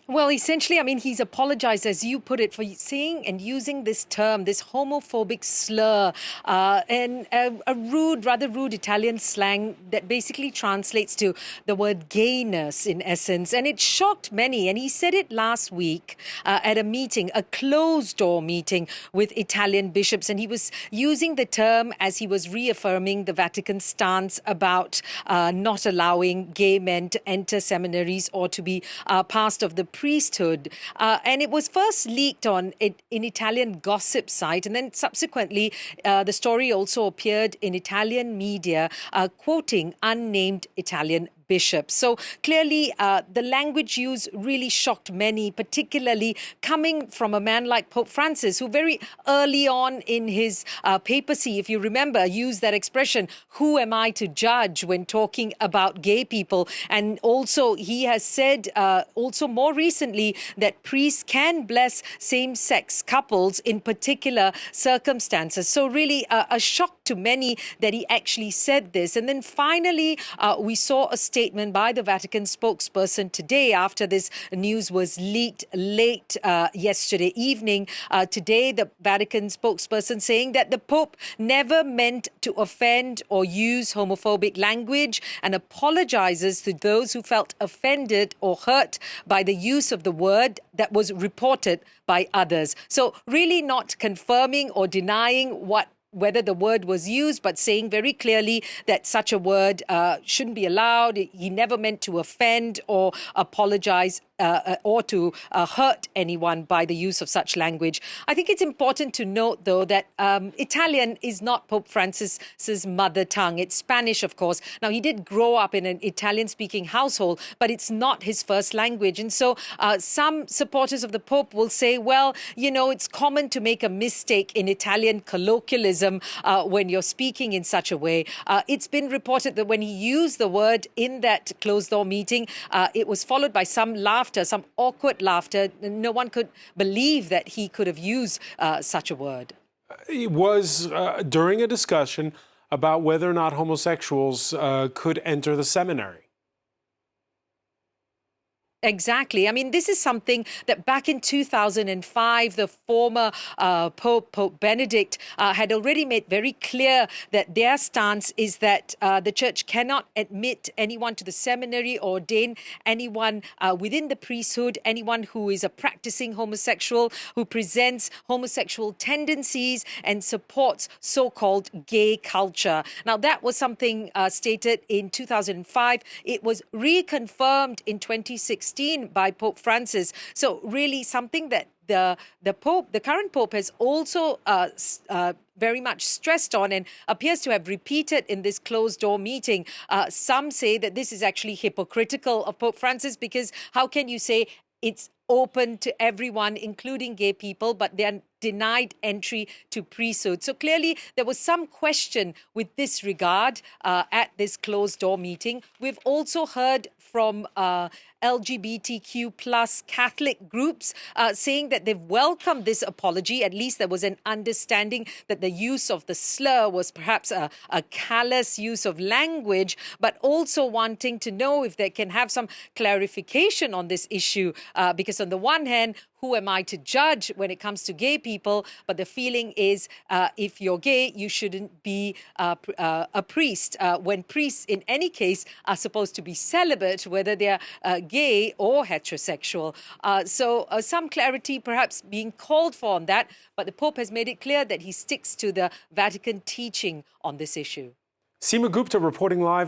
Well, essentially, I mean, he's apologized, as you put it, for saying and using this term, this homophobic slur, and a rude, rather rude Italian slang that basically translates to the word gayness in essence. And it shocked many. And he said it last week at a meeting, a closed door meeting with Italian bishops. And he was using the term as he was reaffirming the Vatican stance about not allowing gay men to enter seminaries or to be part of the priesthood. And it was first leaked on an Italian gossip site. And then subsequently, the story also appeared in Italian media, quoting unnamed Italian bishops. So clearly, the language used really shocked many, particularly coming from a man like Pope Francis, who very early on in his papacy, if you remember, used that expression, "Who am I to judge?" when talking about gay people. And also, he has said also more recently that priests can bless same-sex couples in particular circumstances. So really a shock to many that he actually said this. And then finally, we saw a statement by the Vatican spokesperson today after this news was leaked late yesterday evening. Today, the Vatican spokesperson saying that the Pope never meant to offend or use homophobic language and apologizes to those who felt offended or hurt by the use of the word that was reported by others. So really not confirming or denying whether the word was used, but saying very clearly that such a word shouldn't be allowed. He never meant to offend or apologize or to hurt anyone by the use of such language. I think it's important to note, though, that Italian is not Pope Francis's mother tongue. It's Spanish, of course. Now, he did grow up in an Italian-speaking household, but it's not his first language. And so some supporters of the Pope will say, well, you know, it's common to make a mistake in Italian colloquialism when you're speaking in such a way. It's been reported that when he used the word in that closed-door meeting, it was followed by some laughter, some awkward laughter. No one could believe that he could have used such a word. It was during a discussion about whether or not homosexuals could enter the seminary. Exactly. I mean, this is something that back in 2005, the former Pope Benedict, had already made very clear that their stance is that the church cannot admit anyone to the seminary or ordain anyone within the priesthood, anyone who is a practicing homosexual, who presents homosexual tendencies and supports so-called gay culture. Now, that was something stated in 2005. It was reconfirmed in 2016 by Pope Francis. So really something that the Pope, the current Pope, has also very much stressed on and appears to have repeated in this closed-door meeting. Some say that this is actually hypocritical of Pope Francis, because how can you say it's open to everyone, including gay people, but they are denied entry to priesthood? So clearly there was some question with this regard at this closed-door meeting. We've also heard from LGBTQ plus Catholic groups saying that they've welcomed this apology. At least there was an understanding that the use of the slur was perhaps a callous use of language, but also wanting to know if they can have some clarification on this issue. Because on the one hand, who am I to judge when it comes to gay people? But the feeling is if you're gay, you shouldn't be a priest, when priests in any case are supposed to be celibate, whether they're gay or heterosexual. So some clarity perhaps being called for on that. But the Pope has made it clear that he sticks to the Vatican teaching on this issue. Seema Gupta reporting live